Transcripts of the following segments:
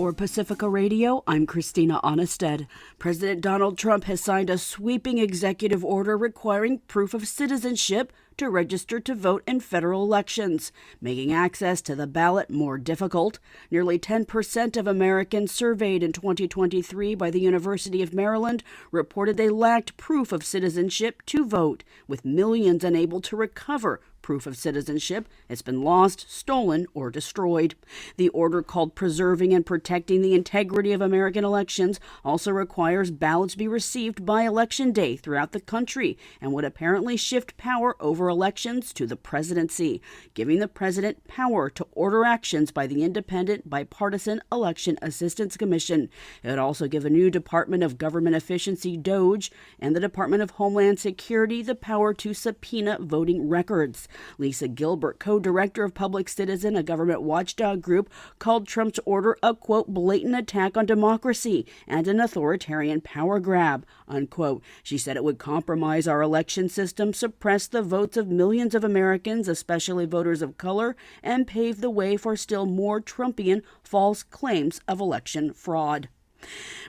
For Pacifica Radio, I'm Christina Onnested. President Donald Trump has signed a sweeping executive order requiring proof of citizenship to register to vote in federal elections, making access to the ballot more difficult. Nearly 10% of Americans surveyed in 2023 by the University of Maryland reported they lacked proof of citizenship to vote, with millions unable to recover proof of citizenship. It's been lost, stolen, or destroyed. The order, called Preserving and Protecting the Integrity of American Elections, also requires ballots be received by Election Day throughout the country and would apparently shift power over elections to the presidency, giving the president power to order actions by the Independent Bipartisan Election Assistance Commission. It would also give a new Department of Government Efficiency, DOGE, and the Department of Homeland Security the power to subpoena voting records. Lisa Gilbert, co-director of Public Citizen, a government watchdog group, called Trump's order a, quote, blatant attack on democracy and an authoritarian power grab, unquote. She said it would compromise our election system, suppress the votes of millions of Americans, especially voters of color, and pave the way for still more Trumpian false claims of election fraud.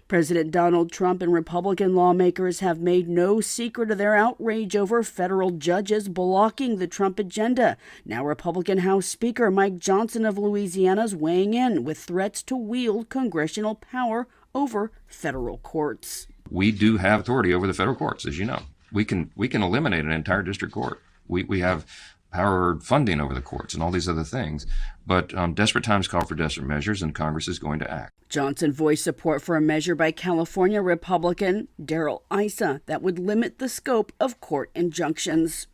President Donald Trump and Republican lawmakers have made no secret of their outrage over federal judges blocking the Trump agenda. Now Republican House Speaker Mike Johnson of Louisiana is weighing in with threats to wield congressional power over federal courts. We do have authority over the federal courts, as you know. We can eliminate an entire district court. We have power funding over the courts and all these other things. But desperate times call for desperate measures, and Congress is going to act. Johnson voiced support for a measure by California Republican Darrell Issa that would limit the scope of court injunctions.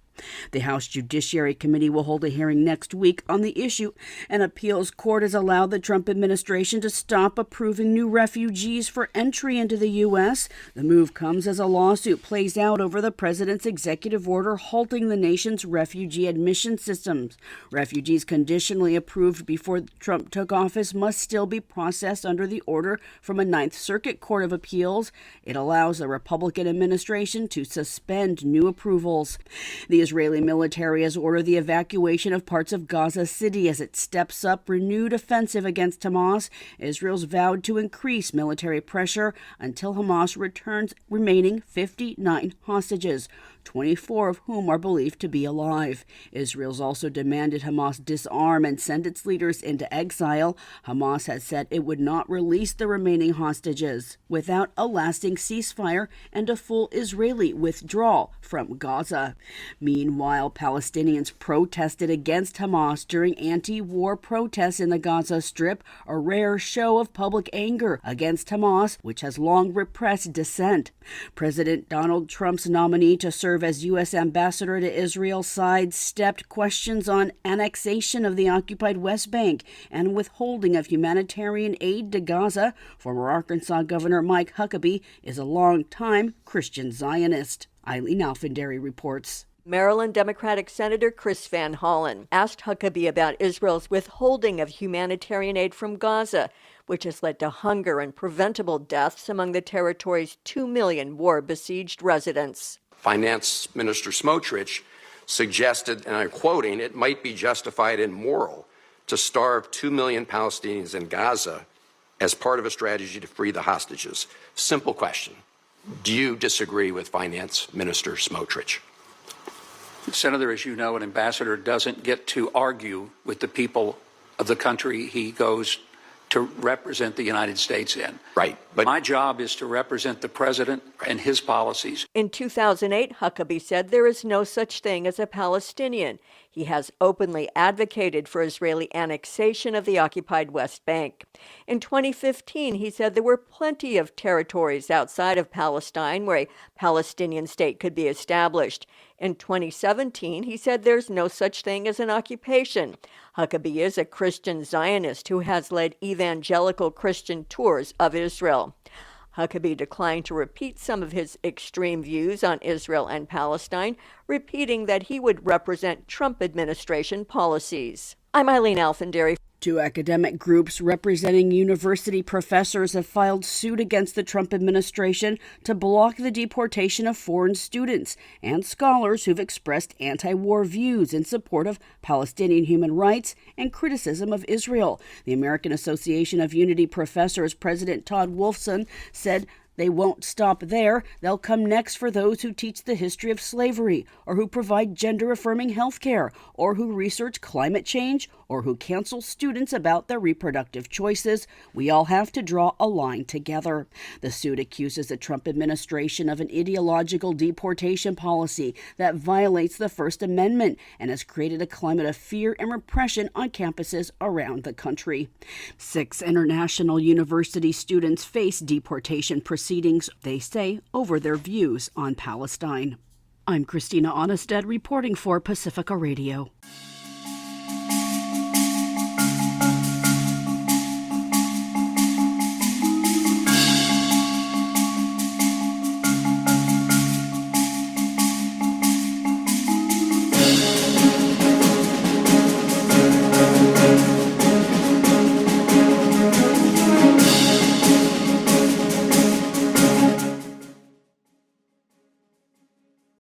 The House Judiciary Committee will hold a hearing next week on the issue. An appeals court has allowed the Trump administration to stop approving new refugees for entry into the U.S. The move comes as a lawsuit plays out over the president's executive order halting the nation's refugee admission systems. Refugees conditionally approved before Trump took office must still be processed under the order from a Ninth Circuit Court of Appeals. It allows the Republican administration to suspend new approvals. The Israeli military has ordered the evacuation of parts of Gaza City as it steps up renewed offensive against Hamas. Israel's vowed to increase military pressure until Hamas returns remaining 59 hostages, 24 of whom are believed to be alive. Israel's also demanded Hamas disarm and send its leaders into exile. Hamas has said it would not release the remaining hostages without a lasting ceasefire and a full Israeli withdrawal from Gaza. Meanwhile, Palestinians protested against Hamas during anti-war protests in the Gaza Strip, a rare show of public anger against Hamas, which has long repressed dissent. President Donald Trump's nominee to serve as U.S. ambassador to Israel sidestepped questions on annexation of the occupied West Bank and withholding of humanitarian aid to Gaza. Former Arkansas Governor Mike Huckabee is a longtime Christian Zionist. Eileen Alfandary reports. Maryland Democratic Senator Chris Van Hollen asked Huckabee about Israel's withholding of humanitarian aid from Gaza, which has led to hunger and preventable deaths among the territory's 2 million war-besieged residents. Finance Minister Smotrich suggested, and I'm quoting, it might be justified and moral to starve 2 million Palestinians in Gaza as part of a strategy to free the hostages. Simple question. Do you disagree with Finance Minister Smotrich? Senator, as you know, an ambassador doesn't get to argue with the people of the country he goes to represent the United States in. Right. But my job is to represent the president and his policies. In 2008, Huckabee said there is no such thing as a Palestinian. He has openly advocated for Israeli annexation of the occupied West Bank. In 2015, he said there were plenty of territories outside of Palestine where a Palestinian state could be established. In 2017, he said there's no such thing as an occupation. Huckabee is a Christian Zionist who has led evangelical Christian tours of Israel. Huckabee declined to repeat some of his extreme views on Israel and Palestine, repeating that he would represent Trump administration policies. I'm Eileen Alfandary. Two academic groups representing university professors have filed suit against the Trump administration to block the deportation of foreign students and scholars who've expressed anti-war views in support of Palestinian human rights and criticism of Israel. The American Association of Unity Professors President Todd Wolfson said they won't stop there. They'll come next for those who teach the history of slavery, or who provide gender-affirming health care, or who research climate change, or who counsel students about their reproductive choices. We all have to draw a line together. The suit accuses the Trump administration of an ideological deportation policy that violates the First Amendment and has created a climate of fear and repression on campuses around the country. 6 international university students face deportation proceedings, they say, over their views on Palestine. I'm Christina Onnested reporting for Pacifica Radio.